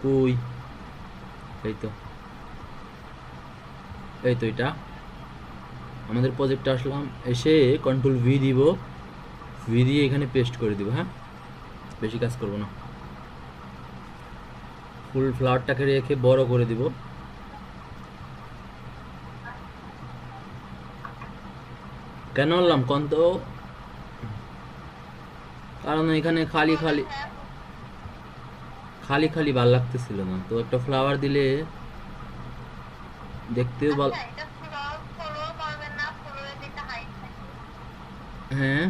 কই, এই তো এটা আমাদের প্রজেক্টে আসলাম, এসে কন্ট্রোল ভি দিব, ভি দিয়ে এখানে পেস্ট করে দিব। হ্যাঁ, বেশি কাজ করব না, ফুল ফ্লাওয়ারটাকে রেখে বড় করে দিব। কেন আনলাম কোন তো, কারণ এখানে খালি খালি খালি খালি ভাল লাগতেছিল না, তো একটা ফ্লাওয়ার দিলে দেখতেও ভালো। হ্যাঁ,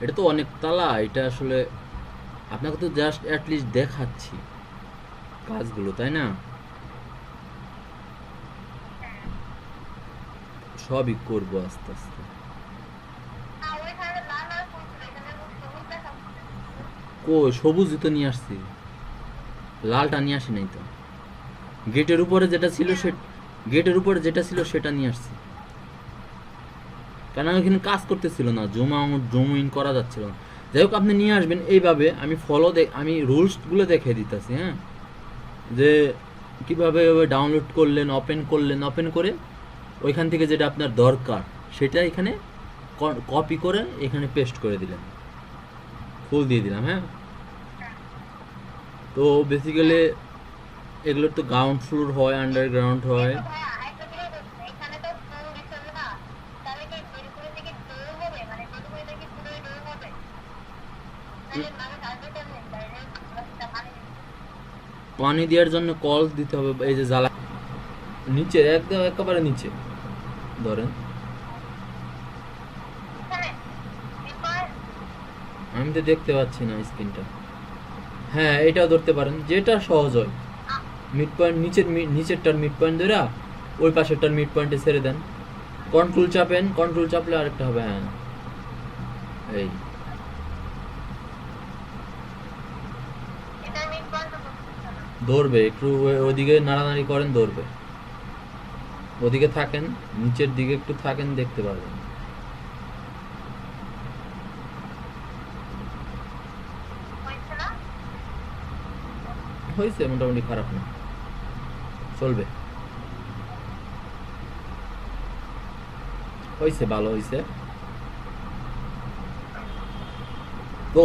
এটা তো অনেক তালা, এটা আসলে আপনাকে তো জাস্ট অ্যাটলিস্ট দেখাচ্ছি কাজগুলো, তাই না? সবই করবো আস্তে আস্তে। কই সবুজই তো নিয়ে আসছি, লালটা নিয়ে আসি নাই তো। গেটের উপরে যেটা ছিল সে, গেটের উপরে যেটা ছিল সেটা নিয়ে আসছি, কারণ এখানে কাজ করতেছিল না, জুম ইন করা যাচ্ছিল না। যাই হোক, আপনি নিয়ে আসবেন এইভাবে, আমি আমি রুলসগুলো দেখে দিতেছি। হ্যাঁ, যে কীভাবে ডাউনলোড করলেন, ওপেন করে ওইখান থেকে যেটা আপনার দরকার সেটা এখানে কপি করে এখানে পেস্ট করে দিলেন, ফুল দিয়ে দিলাম। হ্যাঁ, তো বেসিক্যালি এগুলোর তো গ্রাউন্ড ফ্লোর হয়, আন্ডারগ্রাউন্ড হয়। পানি দেওয়ার জন্য কল দিতে হবে, এই যে জ্বালা নিচে একদম একেবারে নিচে ধরেন, আমি তো দেখতে পাচ্ছি না স্ক্রিনটা। হ্যাঁ, এটাও ধরতে পারেন, যেটা সহজ হয়। মিড পয়েন্ট নিচেরটার মিড পয়েন্ট ধরে ওই পাশেরটার মিড পয়েন্টে ছেড়ে দেন, কন্ট্রোল চাপেন, কন্ট্রোল চাপলে আরেকটা হবে। হ্যাঁ, এই ধরবে, একটু ওদিকে নাড়ানাড়ি করেন, ধরবে। ওদিকে থাকেন, নিচের দিকে একটু থাকেন, দেখতে পারবেন। হয়েছে মোটামুটি, খারাপ না, চলবে, হয়েছে, ভালো হয়েছে। তো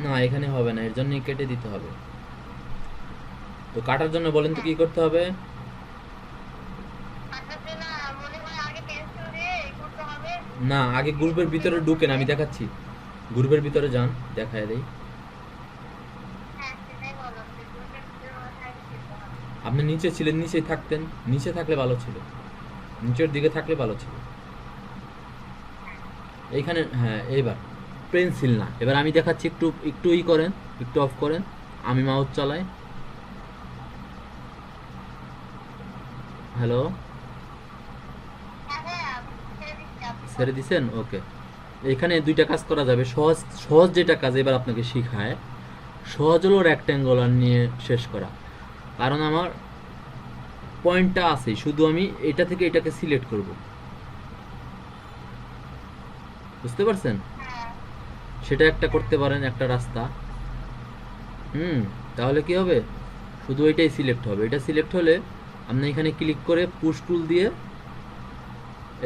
না, এখানে হবে না, এর জন্যই কেটে দিতে হবে। তো কাটার জন্য বলেন তো কি করতে হবে? না, আগে গ্রুপের ভিতরে ঢুকেন, আমি দেখাচ্ছি। গ্রুপের ভিতরে যান, দেখায় দেই। আপনি নিচে ছিলেন, নিচেই থাকতেন, নিচে থাকলে ভালো ছিল, নিচের দিকে থাকলে ভালো ছিল। এইখানে, হ্যাঁ, এইবার পেন্সিল না, এবার আমি দেখাচ্ছি, একটু একটু ই করেন, একটু অফ করেন, আমি মাউস চালাই। হ্যালো, ছেড়ে দিছেন? ওকে। এখানে দুইটা কাজ করা যাবে, সহজ সহজ যেটা কাজ এবার আপনাকে শিখায়, সহজ হলো রেক্ট্যাঙ্গুলার নিয়ে শেষ করা। কারণ আমার পয়েন্টটা আছে, শুধু আমি এটা থেকে এটাকে সিলেক্ট করব, বুঝতে পারছেন? সেটা একটা করতে পারেন, একটা রাস্তা। তাহলে কি হবে, শুধু এটাই সিলেক্ট হবে, এটা সিলেক্ট হলে আপনি এখানে ক্লিক করে পুশ টুল দিয়ে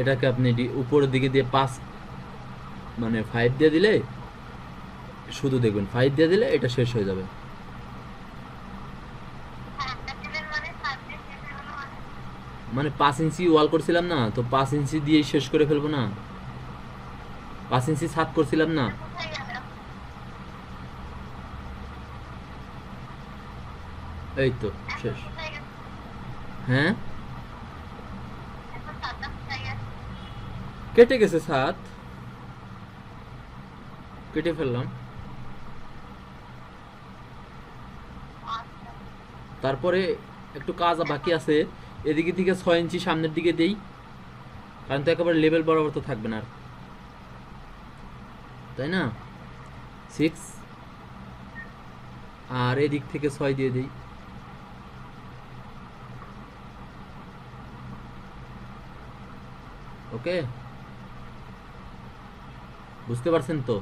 এটাকে আপনি উপরের দিকে দিয়ে 5 মানে 5 দিয়ে দিলে, শুধু দেখবেন 5 দিয়ে দিলে এটা শেষ হয়ে যাবে। মানে 5 ইঞ্চি ওয়াল করছিলাম না, তো 5 ইঞ্চি দিয়েই শেষ করে ফেলবো না, 5 ইঞ্চি ছাদ করছিলাম না। এই তো শেষ। হ্যাঁ, কেটে গেছে ছাদ, কেটে ফেললাম। তারপরে একটু কাজ বাকি আছে, এদিকে থেকে 6 ইঞ্চি সামনের দিকে দেই, কারণ তো একেবারে লেভেল বরাবর তো থাকবে না আর, তাই না? 6, আর এদিক থেকে 6 দিয়ে দিই। ওকে, বুঝতে পারছেন তো?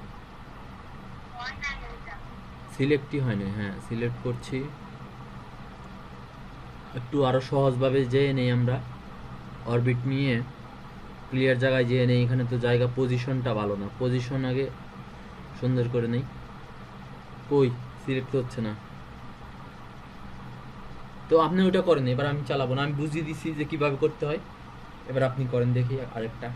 সিলেক্টই হয়নি। হ্যাঁ, সিলেক্ট করছি। একটু আরো সহজভাবে যেয়ে নেই আমরা, অরবিট নিয়ে ক্লিয়ার জায়গায় যেয়ে নেই। এখানে তো জায়গা পজিশনটা ভালো না, পজিশন আগে সুন্দর করে নেই। কই সিলেক্ট হচ্ছে না, তো আপনি ওটা করেন। এবার আমি চালাবো না, আমি বুঝিয়ে দিছি যে কিভাবে করতে হয়। এবার আপনি করেন দেখি আরেকটা।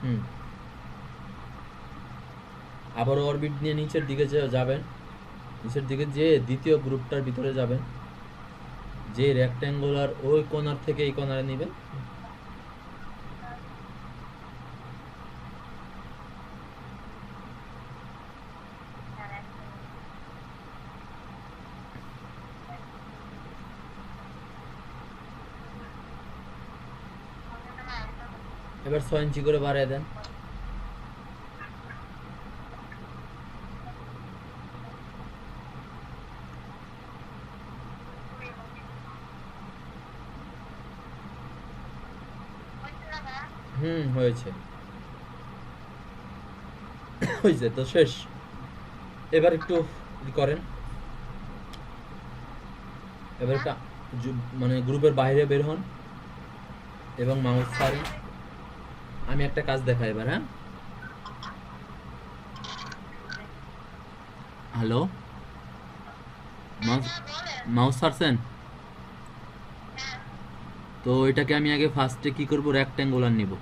হুম, আবার অরবিট নিয়ে নিচের দিকে যাবেন। নিচের দিকে যে দ্বিতীয় গ্রুপটার ভিতরে যাবেন, যে রেক্ট্যাঙ্গুলার ওই কোণার থেকে এই কোণারে নেবেন। এবার 6 ইঞ্চি করে বাড়িয়ে দেন। হয়েছে, হয়েছে তো, শেষ। এবার একটু করেন। এবার একটা মানে গ্রুপের বাইরে বের হন এবং মাউস ছাড়েন। আমি একটা কাজ দেখাই এবার। হ্যাঁ, হ্যালো, মাউস ছাড়ছেন তো? এটাকে আমি আগে ফার্স্টে কি করব, রেক্ট্যাঙ্গুলার নিব।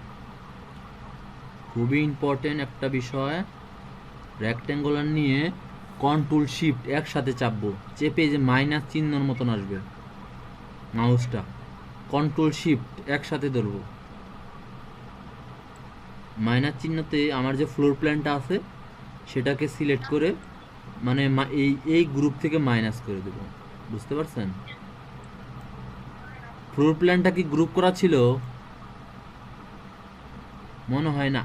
খুবই ইম্পর্টেন্ট একটা বিষয়। রেক্ট্যাঙ্গুলার নিয়ে কন্ট্রোল শিফট একসাথে চাপবো, চেপে যে মাইনাস চিহ্নর মতন আসবে মাউসটা, কন্ট্রোল শিফট একসাথে ধরবো। মাইনাস চিহ্নতে আমার যে ফ্লোর প্ল্যানটা আছে সেটাকে সিলেক্ট করে মানে এই এই গ্রুপ থেকে মাইনাস করে দেব। বুঝতে পারছেন? ফ্লোর প্ল্যানটা কি গ্রুপ করা ছিল? মনে হয় না।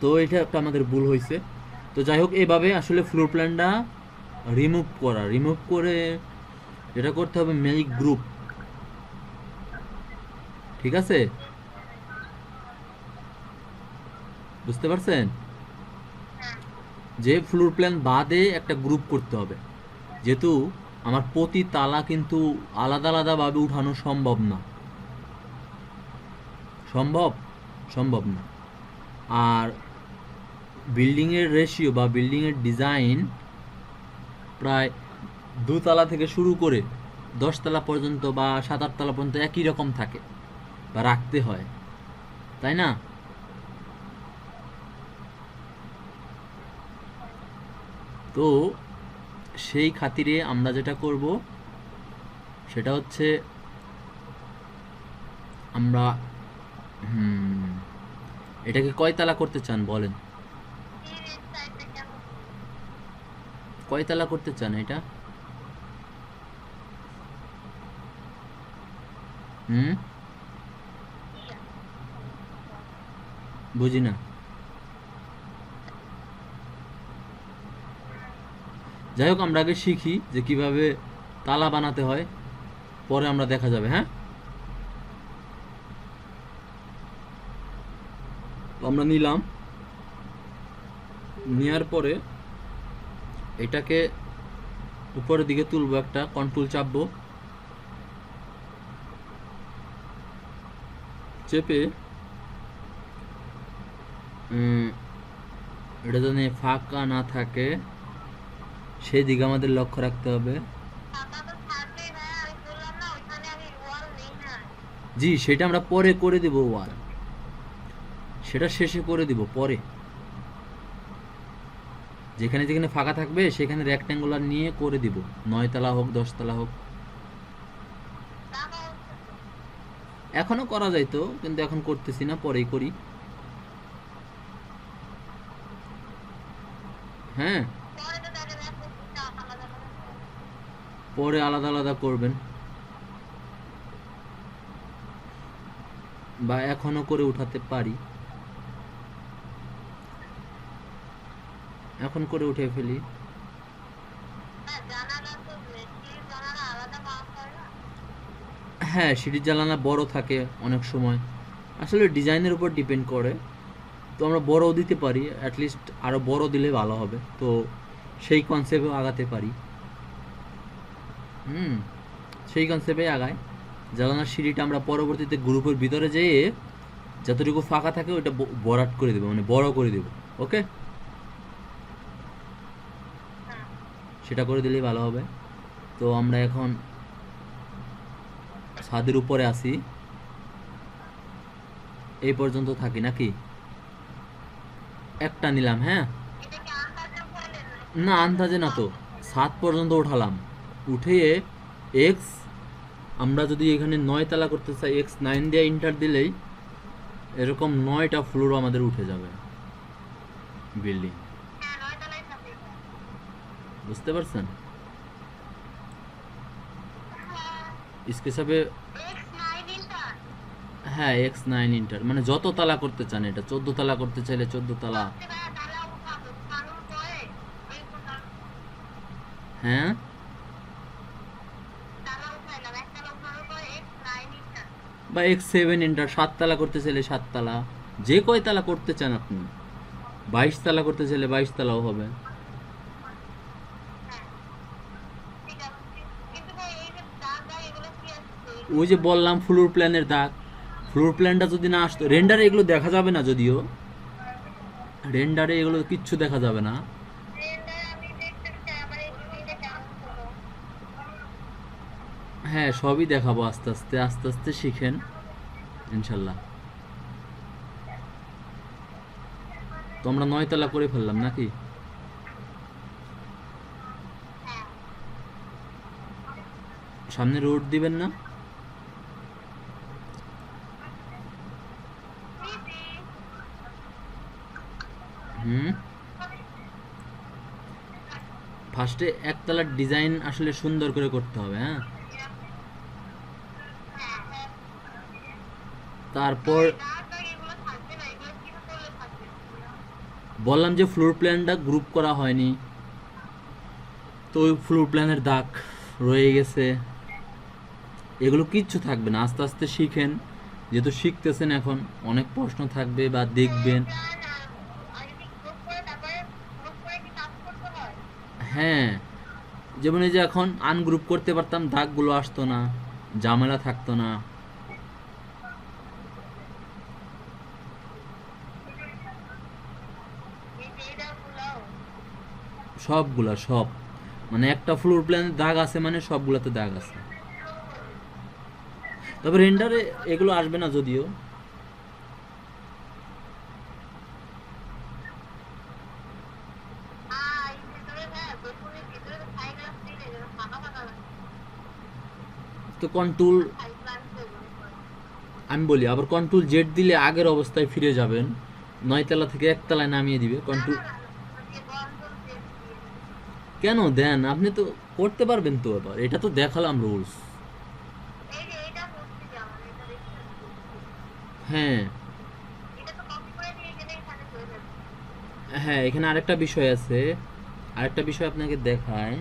তো এটা একটা আমাদের ভুল হয়েছে। তো যাই হোক, এইভাবে আসলে ফ্লোর প্ল্যানটা রিমুভ করে যেটা করতে হবে, মেক গ্রুপ। ঠিক আছে, বুঝতে পারছেন? যে ফ্লোর প্ল্যান বাদে একটা গ্রুপ করতে হবে, যেহেতু আমার প্রতি তালা কিন্তু আলাদা আলাদাভাবে উঠানো সম্ভব না। সম্ভব না। আর বিল্ডিংয়ের রেশিও বা বিল্ডিংয়ের ডিজাইন প্রায় দুতলা থেকে শুরু করে 10 তলা পর্যন্ত বা 7-8 তলা পর্যন্ত একই রকম থাকে বা রাখতে হয়, তাই না? তো সেই খাতিরে আমরা যেটা করব সেটা হচ্ছে আমরা এটাকে কয়তলা করতে চান বলেন? কয়তলা করতে চান এটা? বুঝি না। যাই হোক, আমরা আগে শিখি যে কিভাবে তালা বানাতে হয়, পরে আমরা দেখা যাবে। হ্যাঁ, আমরা নিলাম, নেওয়ার পরে এটাকে উপরের দিকে তুলবো, একটা কন্ট্রোল চাপবো, চেপে এটা যেন ফাঁকা না থাকে সেই দিকে আমাদের লক্ষ্য রাখতে হবে। জি, সেটা আমরা পরে করে দেব, ওয়াল সেটা শেষে করে দিব পরে। যেখানে যেখানে ফাঁকা থাকবে সেখানে রেক্ট্যাঙ্গুলার নিয়ে করে দিব, 9 তলা হোক 10 তলা হোক। এখনো করা যাইতো, কিন্তু এখন করতেছি না, পরেই করি। হ্যাঁ, পরে আলাদা আলাদা করবেন বা এখনো করে উঠাতে পারি। এখন করে উঠে ফেলি। হ্যাঁ, সিঁড়ির জানালা বড় থাকে অনেক সময়, আসলে ডিজাইনের উপর ডিপেন্ড করে। তো আমরা বড়ও দিতে পারি, অ্যাটলিস্ট আরও বড় দিলে ভালো হবে, তো সেই কনসেপ্টেও আগাতে পারি। সেই কনসেপ্টে আগায়। জানালার সিঁড়িটা আমরা পরবর্তীতে গ্রুপের ভিতরে যেয়ে যতটুকু ফাঁকা থাকে ওইটা ভরাট করে দেবো, মানে বড় করে দেবো। ওকে, সেটা করে দিলেই ভালো হবে। তো আমরা এখন ছাদের উপরে আসি, এই পর্যন্ত থাকি নাকি? একটা নিলাম। হ্যাঁ, না আন্দাজে না তো, 7 পর্যন্ত উঠালাম। উঠে এক্স, আমরা যদি এখানে 9 তালা করতে চাই, X9 দিয়ে ইন্টার দিলেই এরকম 9টা ফ্লোর আমাদের উঠে যাবে বিল্ডিং। বুঝতে পারছেন? স্কেচআপে হ্যাঁ X9 ইন্টার, মানে যত তালা করতে চান, এটা 14 তালা করতে চাইলে 14 তালা। হ্যাঁ, বা X7 ইন্টার, 7 তালা করতে চাইলে 7 তালা, যে কয় তালা করতে চান আপনি। 22 তালা করতে চাইলে 22 তালাও হবে। ওই যে বললাম ফ্লোর প্ল্যানের দাগ, ফ্লোর প্ল্যানটা যদি না আসতো, রেন্ডারে এগুলো দেখা যাবে না, যদিও রেন্ডারে এগুলো কিচ্ছু দেখা যাবে না। হ্যাঁ, সবই দেখাবো আস্তে আস্তে, আস্তে আস্তে শিখেন ইনশাল্লাহ। তো আমরা 9 তালা করে ফেললাম নাকি? সামনে রোড দিবেন না? ফার্স্টে একতলার ডিজাইন আসলে সুন্দর করে করতে হবে। হ্যাঁ, তারপর বললাম যে ফ্লোর প্ল্যানটা গ্রুপ করা হয়নি, তো ওই ফ্লোর প্ল্যানের দাগ রয়ে গেছে, এগুলো কিচ্ছু থাকবে না। আস্তে আস্তে শিখেন, যেহেতু শিখতেছেন এখন, অনেক প্রশ্ন থাকবে বা দেখবেন। হ্যাঁ, যেমন এই যে এখন আনগ্রুপ করতে পারতাম, দাগগুলো আসতো না, ঝামেলা থাকতো না। সবগুলা সব, মানে একটা ফ্লোর প্ল্যানের দাগ আছে মানে সবগুলাতে দাগ আছে। তবে রেন্ডারে এগুলো আসবে না যদিও। তো কন্ট্রোল, আমি বলি আবার কন্ট্রোল জেড দিলে আগের অবস্থায় ফিরে যাবেন, 9 তালা থেকে 1 তালায় নামিয়ে দিবে কন্ট্রোল। কেন দেন, আপনি তো করতে পারবেন তো, এবার এটা তো দেখালাম রুলস। হ্যাঁ হ্যাঁ, এখানে আরেকটা বিষয় আছে, আরেকটা বিষয় আপনাকে দেখায়।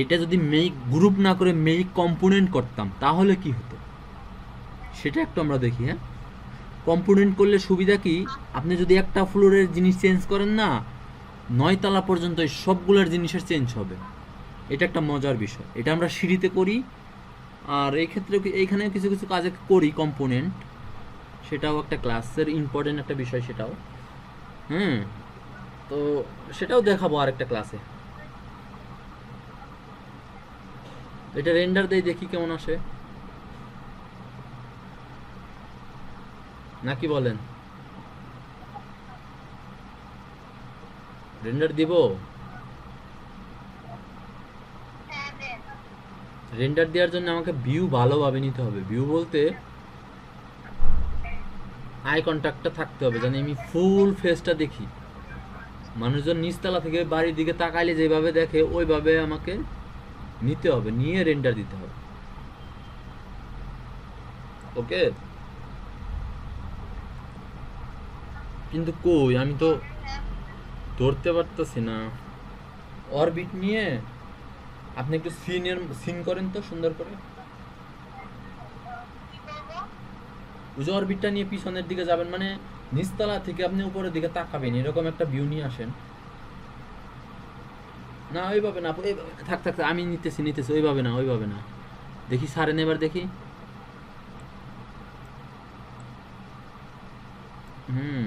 এটা যদি মেক গ্রুপ না করে মেক কম্পোনেন্ট করতাম তাহলে কি হতো, সেটা একটু আমরা দেখি। হ্যাঁ, কম্পোনেন্ট করলে সুবিধা কি, আপনি যদি একটা ফ্লোরের জিনিস চেঞ্জ করেন না, 9 তালা পর্যন্ত সবগুলোর জিনিসের চেঞ্জ হবে। এটা একটা মজার বিষয়, এটা আমরা সিঁড়িতে করি, আর এই ক্ষেত্রে এইখানে কিছু কিছু কাজে করি কম্পোনেন্ট, সেটাও একটা ক্লাসের ইম্পর্টেন্ট একটা বিষয় সেটাও। তো সেটাও দেখাবো আরেকটা ক্লাসে। এটা রেন্ডার দিয়ে দেখি কেমন আসে, নাকি বলেন? রেন্ডার দিব? রেন্ডার দেওয়ার জন্য আমাকে ভিউ ভালোভাবে নিতে হবে। ভিউ বলতে আই কন্ট্যাক্টটা থাকতে হবে, জানি আমি ফুল ফেসটা দেখি। মানুষজন নিচতলা থেকে বাড়ির দিকে তাকাইলে যেভাবে দেখে ওইভাবে আমাকে নিতে হবে, নিয়ে রেন্ডার দিতে হবে। ওকে, কিন্তু কই, আমি তো ধরতে পারতেছি না। অরবিট নিয়ে আপনি একটু সিন করেন তো সুন্দর করে। ওই যে অরবিটটা নিয়ে পিছনের দিকে যাবেন, মানে নিচতলা থেকে আপনি উপরের দিকে তাকাবেন, এরকম একটা ভিউ নিয়ে আসেন। না ওইভাবে না, থাক থাক থাক, আমি নিতেছি, ওইভাবে না, ওইভাবে না। দেখি সারেন এবার দেখি। হুম,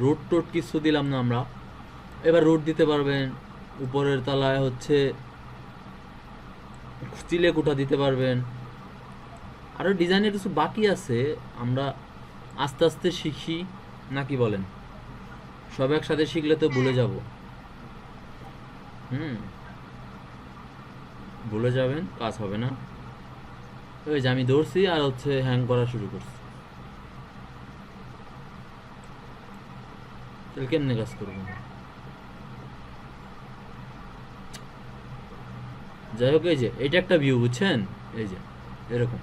রোড টোড কিছু দিলাম না আমরা। এবার রোড দিতে পারবেন। উপরের তলায় হচ্ছে চিলে কুটা দিতে পারবেন। আরও ডিজাইনের কিছু বাকি আছে, আমরা আস্তে আস্তে শিখি, নাকি বলেন? সব একসাথে শিখলে তো ভুলে যাব। হুম, ভুলে যাবেন, কাজ হবে না। ওই যে আমি ধরছি আর হচ্ছে হ্যাং করা শুরু করছি, তাহলে কেমনে কাজ করবো? যাই হোক, এই যে এটা একটা ভিউ, বুঝছেন? এই যে এরকম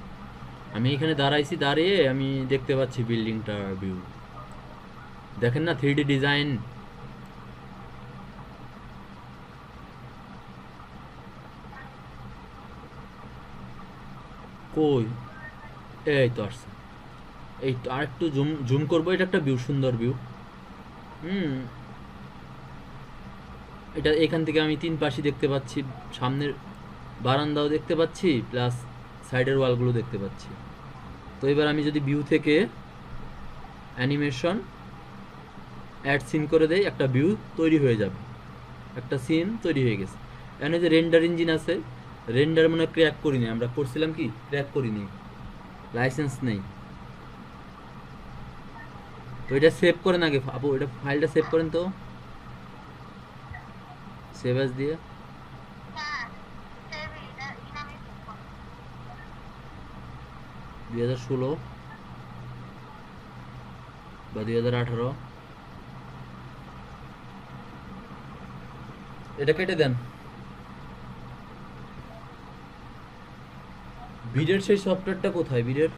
আমি এখানে দাঁড়াইছি, দাঁড়িয়ে আমি দেখতে পাচ্ছি বিল্ডিংটার ভিউ। দেখেন না 3D ডিজাইন। কই? এই তো আসছে। এই তো আর একটু জুম জুম করবো, এটা একটা ভিউ, সুন্দর ভিউ। হুম, এটা এখান থেকে আমি 3 পাশই দেখতে পাচ্ছি, সামনের বারান্দাও দেখতে পাচ্ছি, প্লাস সাইডের ওয়ালগুলো দেখতে পাচ্ছি। তো এবার আমি যদি ভিউ থেকে অ্যানিমেশন অ্যাড সিন করে দেই, একটা ভিউ তৈরি হয়ে যাবে, একটা সিন তৈরি হয়ে গেছে। এখানে যে রেন্ডার ইঞ্জিন আছে, রেন্ডার মনে ক্র্যাক করিনি আমরা, করছিলাম কি ক্র্যাক করিনি, লাইসেন্স নেই। তো এটা সেভ করেন আগে আপু, এটা ফাইলটা সেভ করেন তো, সেভ অ্যাজ দিয়ে। 2016 বা 2018, এটা কেটে দেন। বিডের সেই সফটওয়্যারটা কোথায় বিডের?